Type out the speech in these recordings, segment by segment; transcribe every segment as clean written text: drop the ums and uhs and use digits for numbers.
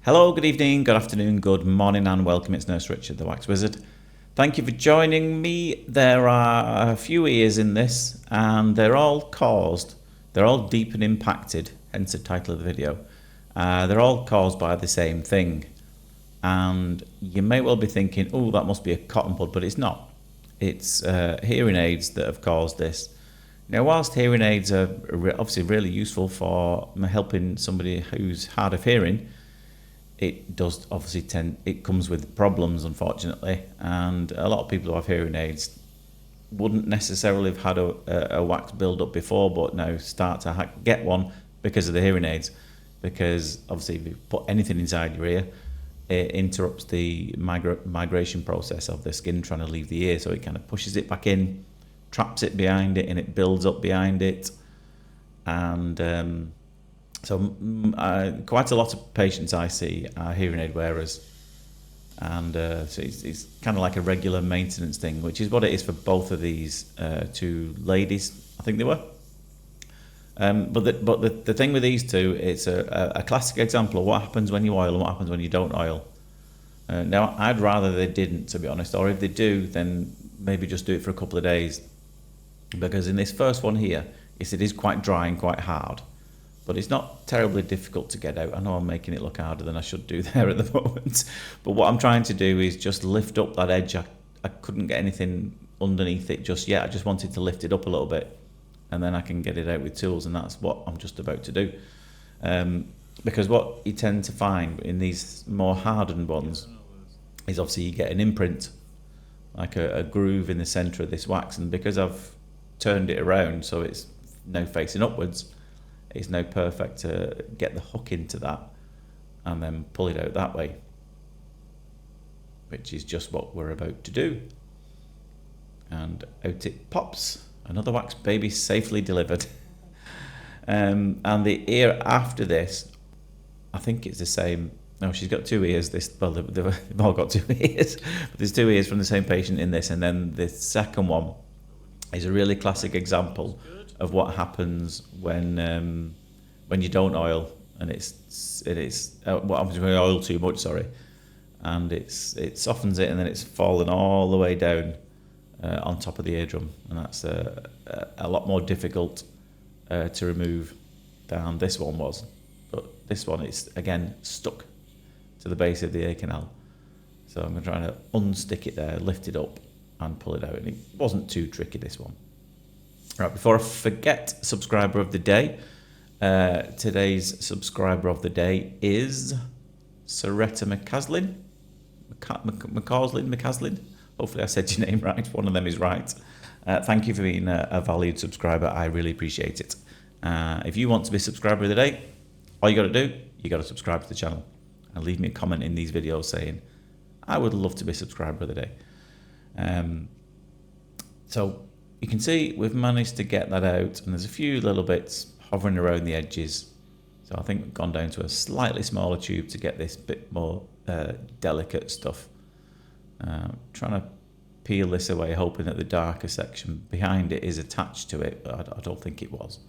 Hello, good evening, good afternoon, good morning, and welcome. It's Nurse Richard, the Wax Wizard. Thank you for joining me. There are a few ears in this, and they're all deep and impacted, hence the title of the video. They're all caused by the same thing. And you may well be thinking, oh, that must be a cotton bud, but it's not. It's hearing aids that have caused this. Now, whilst hearing aids are obviously really useful for helping somebody who's hard of hearing, it does obviously it comes with problems, unfortunately, and a lot of people who have hearing aids wouldn't necessarily have had a wax build up before, but now start to get one because of the hearing aids. Because obviously, if you put anything inside your ear, it interrupts the migration process of the skin trying to leave the ear, so it kind of pushes it back in, traps it behind it, and it builds up behind it. And so quite a lot of patients I see are hearing aid wearers, and so it's kind of like a regular maintenance thing, which is what it is for both of these two ladies, I think they were. But the thing with these two, it's a classic example of what happens when you oil and what happens when you don't oil. Now, I'd rather they didn't, to be honest, or if they do, then maybe just do it for a couple of days. Because in this first one here, it is quite dry and quite hard. But it's not terribly difficult to get out. I know I'm making it look harder than I should do there at the moment. But what I'm trying to do is just lift up that edge. I couldn't get anything underneath it just yet. I just wanted to lift it up a little bit. And then I can get it out with tools. And that's what I'm just about to do. Because what you tend to find in these more hardened ones is obviously you get an imprint, like a groove in the centre of this wax. And because I've turned it around so it's now facing upwards, it's now perfect to get the hook into that and then pull it out that way, which is just what we're about to do. And out it pops. Another wax baby safely delivered. And the ear after this, I think it's the same. No, she's got two ears. They've all got two ears. But there's two ears from the same patient in this. And then the second one is a really classic example of what happens when you don't oil, and it is what happens when you oil too much. Sorry, and it softens it, and then it's fallen all the way down on top of the eardrum, and that's a lot more difficult to remove than this one was. But this one is again stuck to the base of the ear canal, so I'm going to try to unstick it there, lift it up, and pull it out. And it wasn't too tricky, this one. Right, before I forget, subscriber of the day. Today's subscriber of the day is Soretta McCaslin. Hopefully I said your name right. One of them is right. Thank you for being a valued subscriber. I really appreciate it. If you want to be a subscriber of the day, all you got to do, you got to subscribe to the channel and leave me a comment in these videos saying, I would love to be a subscriber of the day. So you can see we've managed to get that out, and there's a few little bits hovering around the edges. So I think we've gone down to a slightly smaller tube to get this bit more delicate stuff. Trying to peel this away, hoping that the darker section behind it is attached to it, but I don't think it was.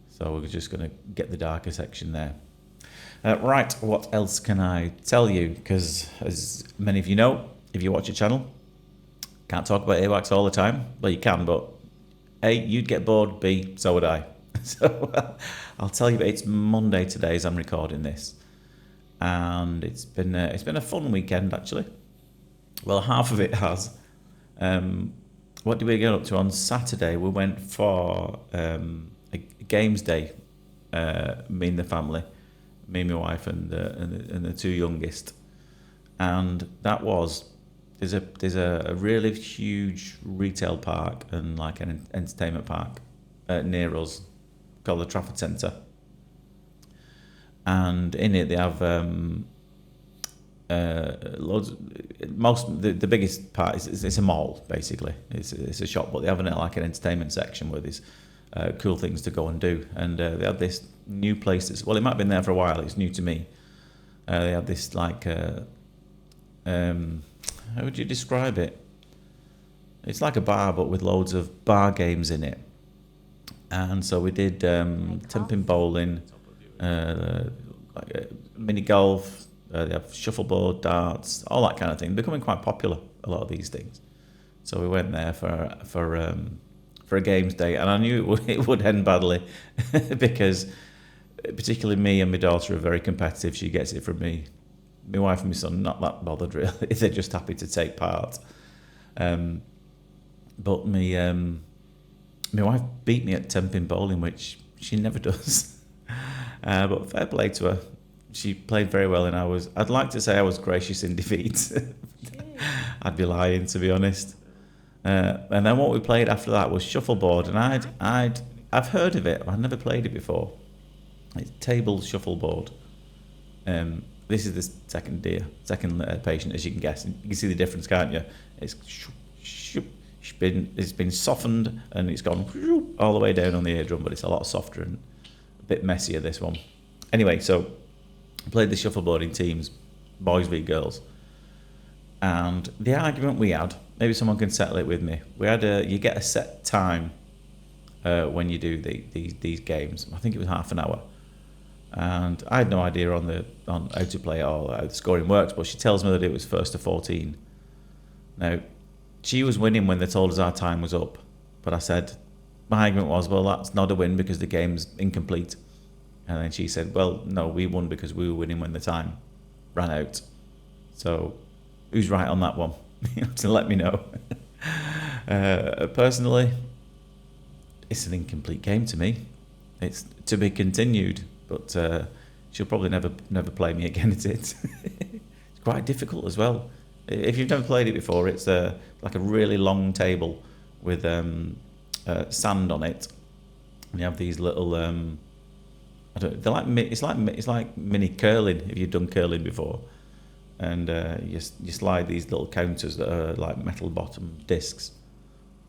So we're just going to get the darker section there. Right, what else can I tell you? Because as many of you know, if you watch your channel, can't talk about earwax all the time. Well, you can, but A, you'd get bored, B, so would I. So I'll tell you, it's Monday today as I'm recording this, and it's been a fun weekend actually. Well, half of it has. What did we get up to on Saturday? We went for a games day. Me and the family, me and my wife, and the two youngest, and that was. There's a really huge retail park and like an entertainment park near us called the Trafford Centre, and in it they have loads. The biggest part is it's a mall basically. It's a shop, but they have like an entertainment section where there's cool things to go and do. And they have this new place that's, well, it might have been there for a while. It's new to me. They have this like. How would you describe it? It's like a bar, but with loads of bar games in it. And so we did 10-pin bowling, mini golf, they have shuffleboard, darts, all that kind of thing. Becoming quite popular, a lot of these things. So we went there for a games day, and I knew it would end badly because particularly me and my daughter are very competitive. She gets it from me. My wife and my son not that bothered really. They're just happy to take part. But my wife beat me at 10-pin bowling, which she never does. But fair play to her. She played very well, and I'd like to say I was gracious in defeat. I'd be lying, to be honest. And then what we played after that was shuffleboard, and I've heard of it. I've never played it before. It's table shuffleboard. This is the second patient, as you can guess. You can see the difference, can't you? It's been softened and it's gone all the way down on the eardrum, but it's a lot softer and a bit messier, this one. Anyway, so I played the shuffleboard in teams, boys v girls. And the argument we had, maybe someone can settle it with me. You get a set time when you do these games. I think it was half an hour. And I had no idea on how to play it or how the scoring works, but she tells me that it was first to 14. Now, she was winning when they told us our time was up, but I said, my argument was, well, that's not a win because the game's incomplete. And then she said, well, no, we won because we were winning when the time ran out. So who's right on that one? You have to let me know. Personally, it's an incomplete game to me. It's to be continued, but she'll probably never play me again at it. It's quite difficult as well. If you've never played it before, it's like a really long table with sand on it. And you have these little it's like mini curling if you've done curling before. And you slide these little counters that are like metal bottom discs,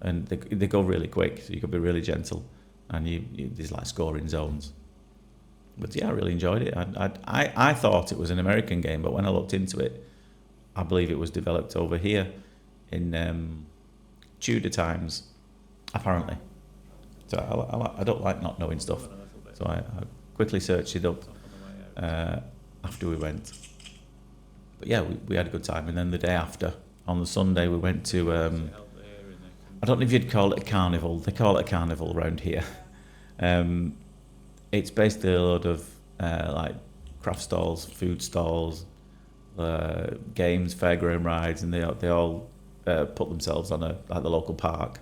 and they go really quick, so you can be really gentle, and there's like scoring zones. But yeah, I really enjoyed it. I thought it was an American game, but when I looked into it, I believe it was developed over here in Tudor times, apparently. So I don't like not knowing stuff, so I quickly searched it up after we went. But yeah, we had a good time. And then the day after, on the Sunday, we went to, I don't know if you'd call it a carnival. They call it a carnival around here. It's basically a load of like craft stalls, food stalls, games, fairground rides, and they all put themselves on like the local park,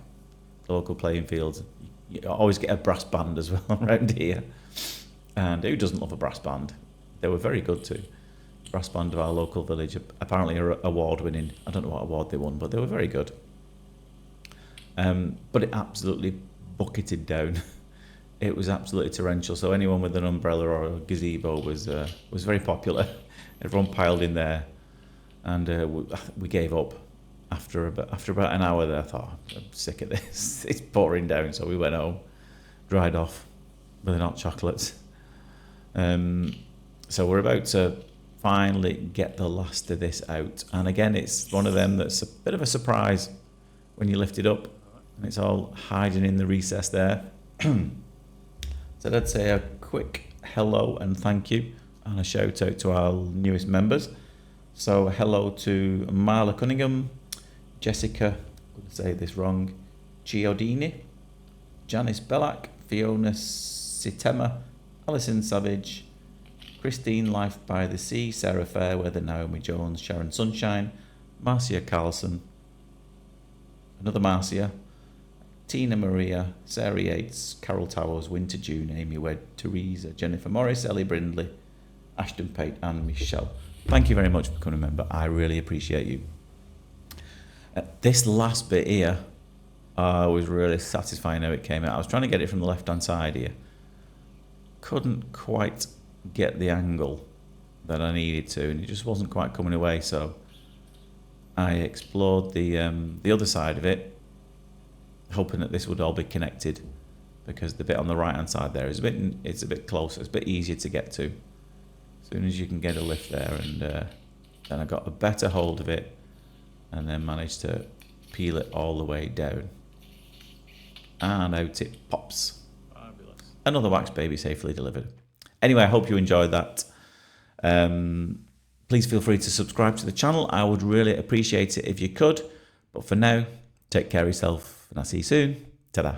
the local playing fields. You always get a brass band as well around here. And who doesn't love a brass band? They were very good too. Brass band of our local village, apparently award winning. I don't know what award they won, but they were very good. But it absolutely bucketed down. It was absolutely torrential. So anyone with an umbrella or a gazebo was very popular. Everyone piled in there, and we gave up after about an hour. There, I thought, I'm sick of this. It's pouring down. So we went home, dried off with the hot chocolates. So we're about to finally get the last of this out, and again, it's one of them that's a bit of a surprise when you lift it up, and it's all hiding in the recess there. So I'd say a quick hello and thank you, and a shout out to our newest members. So hello to Marla Cunningham, Jessica, I'm going to say this wrong, Giordini, Janice Bellac, Fiona Sitema, Alison Savage, Christine Life by the Sea, Sarah Fairweather, Naomi Jones, Sharon Sunshine, Marcia Carlson, another Marcia, Tina Maria, Sarah Yates, Carol Towers, Winter June, Amy Wedd, Teresa, Jennifer Morris, Ellie Brindley, Ashton Pate and Michelle. Thank you very much for becoming a member. I really appreciate you. This last bit here was really satisfying how it came out. I was trying to get it from the left-hand side here. Couldn't quite get the angle that I needed to, and it just wasn't quite coming away, so I explored the other side of it, hoping that this would all be connected, because the bit on the right hand side there is it's a bit closer, it's a bit easier to get to as soon as you can get a lift there, and then I got a better hold of it and then managed to peel it all the way down, and out it pops. Fabulous. Another wax baby safely delivered. Anyway, I hope you enjoyed that. Please feel free to subscribe to the channel. I would really appreciate it if you could. But for now, take care of yourself and I'll see you soon. Ta-da.